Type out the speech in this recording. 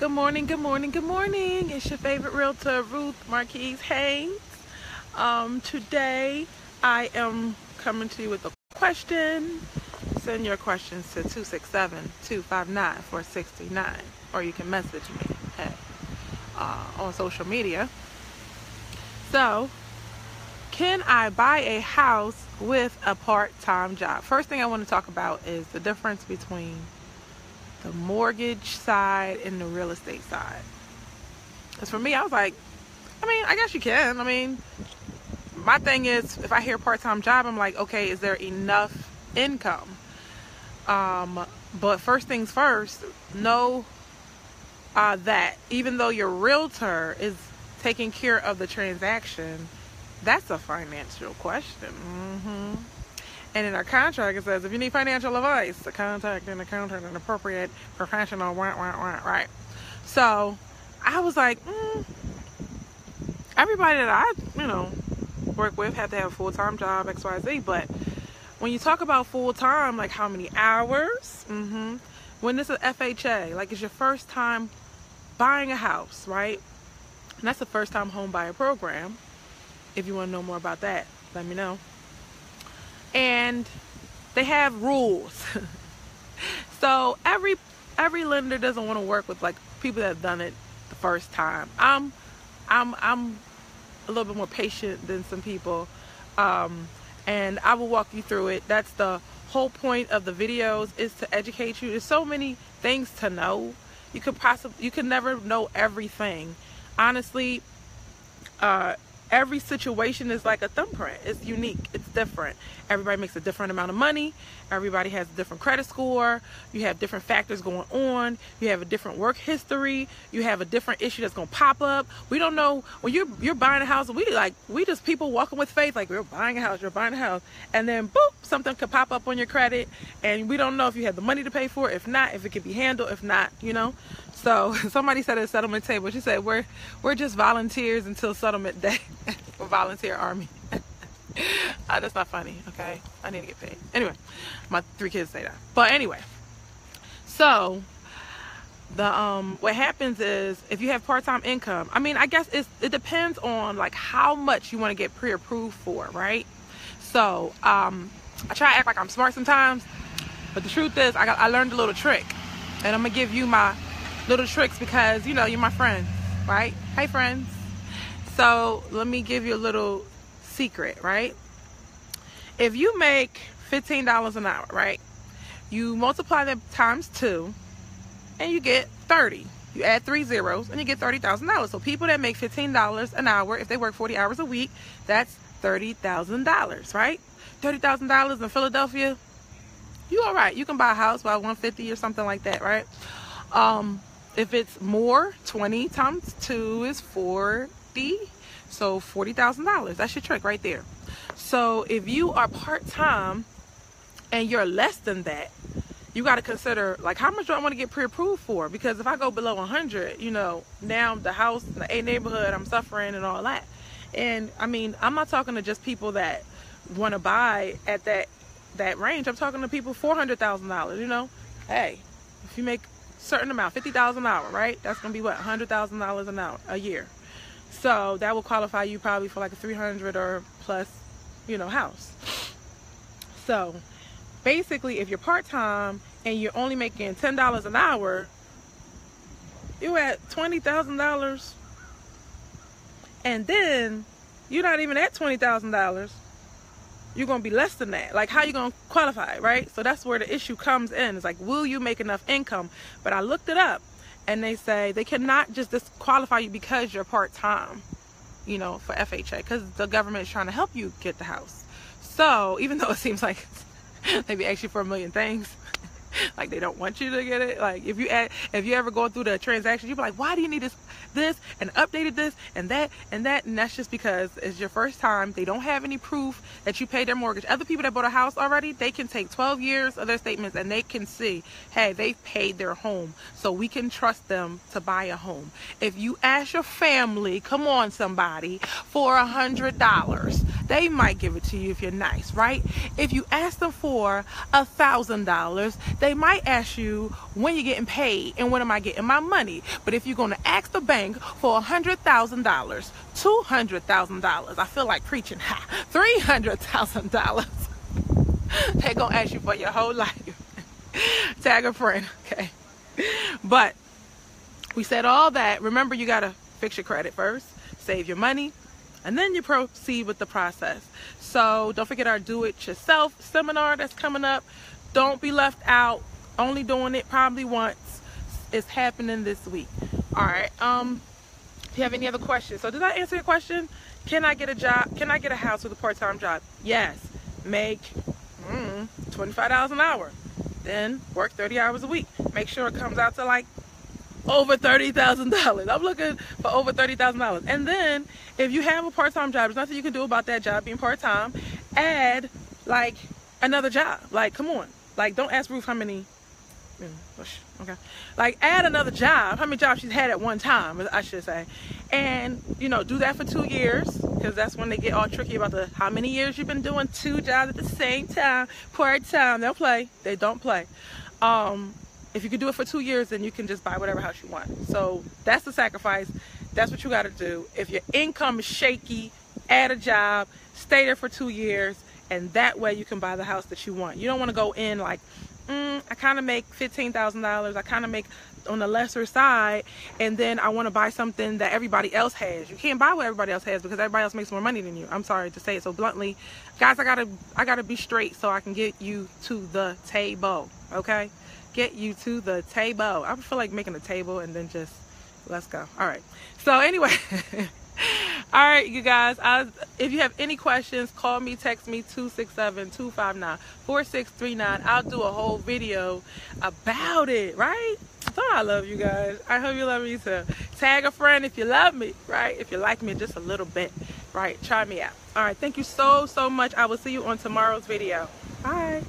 Good morning, good morning, good morning. It's your favorite realtor, Ruth Marquise Haynes. Today I am coming to you with a question. Send your questions to 267-259-4639, or you can message me on social media. So, can I buy a house with a part-time job? First thing I want to talk about is the difference between the mortgage side and the real estate side. Because for me, I was like, I guess you can. My thing is, if I hear part-time job, I'm like, okay, is there enough income? But first things first, know that even though your realtor is taking care of the transaction, that's a financial question. And in our contract, it says, if you need financial advice, contact an accountant and appropriate professional, right? So I was like, everybody that I, work with have to have a full-time job, XYZ. But when you talk about full-time, like how many hours, when this is FHA, like it's your first time buying a house, right? And that's the first time home buyer program. If you want to know more about that, let me know. And they have rules. So every lender doesn't want to work with like people that have done it the first time. I'm a little bit more patient than some people, and I will walk you through it. That's the whole point of the videos, is to educate you. There's so many things to know. You could never know everything. Honestly, every situation is like a thumbprint. It's unique. It's different. Everybody makes a different amount of money. Everybody has a different credit score. You have different factors going on. You have a different work history. You have a different issue that's going to pop up. We don't know when you're buying a house. We just people walking with faith, like we're buying a house. You're buying a house, and then boop, something could pop up on your credit, and we don't know if you have the money to pay for it. If not, if it can be handled. If not, So somebody said at a settlement table, she said, we're just volunteers until settlement day. We're volunteer army. That's not funny, okay? I need to get paid. Anyway, my 3 kids say that. But anyway, so the what happens is, if you have part-time income, I guess it depends on like how much you want to get pre-approved for, right? So I try to act like I'm smart sometimes, but the truth is I learned a little trick, and I'm gonna give you my little tricks because you're my friend, right? Hey friends. So let me give you a little secret, right? If you make $15 an hour, right, you multiply that times 2 and you get 30. You add 3 zeros and you get $30,000. So people that make $15 an hour, if they work 40 hours a week, that's $30,000, right? $30,000 in Philadelphia, you all right. You can buy a house by $150 or something like that, right? If it's more, 20 times 2 is 40. So $40,000. That's your trick right there. So if you are part-time and you're less than that, you got to consider, like, how much do I want to get pre-approved for? Because if I go below 100, now the house in the A neighborhood, I'm suffering and all that. And I'm not talking to just people that want to buy at that range. I'm talking to people $400,000. Hey, if you make certain amount, $50,000 an hour, right? That's gonna be what, $100,000 an hour a year. So that will qualify you probably for like a 300 or plus, house. So basically, if you're part-time and you're only making $10 an hour, you're at $20,000, and then you're not even at $20,000. You're going to be less than that. Like, how you going to qualify, right? So that's where the issue comes in. It's like, will you make enough income? But I looked it up, and they say they cannot just disqualify you because you're part-time, for FHA, because the government is trying to help you get the house. So even though it seems like they be asking for a million things, like they don't want you to get it. Like if you ever go through the transaction, you be like, why do you need this and updated this and that, and that's just because it's your first time. They don't have any proof that you paid their mortgage. Other people that bought a house already, they can take 12 years of their statements and they can see, hey, they've paid their home, so we can trust them to buy a home. If you ask your family, come on somebody, for $100, they might give it to you if you're nice, right? If you ask them for $1,000, they might ask you when you're getting paid and when am I getting my money. But if you're going to ask the bank for $100,000, $200,000, I feel like preaching, $300,000, they're going to ask you for your whole life. Tag a friend, okay? But we said all that. Remember, you got to fix your credit first, save your money, and then you proceed with the process. So don't forget our do-it-yourself seminar that's coming up. Don't be left out. Only doing it probably once. It's happening this week. All right. If you have any other questions. So did I answer your question? Can I get a job? Can I get a house with a part-time job? Yes. Make $25 an hour. Then work 30 hours a week. Make sure it comes out to like over $30,000. I'm looking for over $30,000. And then if you have a part-time job, there's nothing you can do about that job being part-time. Add like another job. Like, come on. Like, don't ask Ruth how many. Okay. Like, add another job. How many jobs she's had at one time, I should say. And, you know, do that for 2 years, because that's when they get all tricky about the how many years you've been doing 2 jobs at the same time, part-time. They'll play. They don't play. If you can do it for 2 years, then you can just buy whatever house you want. So that's the sacrifice. That's what you got to do. If your income is shaky, add a job, stay there for 2 years, and that way you can buy the house that you want. You don't want to go in like, I kind of make $15,000. I kind of make on the lesser side, and then I want to buy something that everybody else has. You can't buy what everybody else has because everybody else makes more money than you. I'm sorry to say it so bluntly, guys. I gotta be straight so I can get you to the table. Okay, get you to the table. I feel like making a table and then just let's go. All right. So anyway. All right, you guys, if you have any questions, call me, text me, 267-259-4639. I'll do a whole video about it, right? Don't I love you guys? I hope you love me too. Tag a friend if you love me, right? If you like me just a little bit, right? Try me out. All right, thank you so much. I will see you on tomorrow's video. Bye.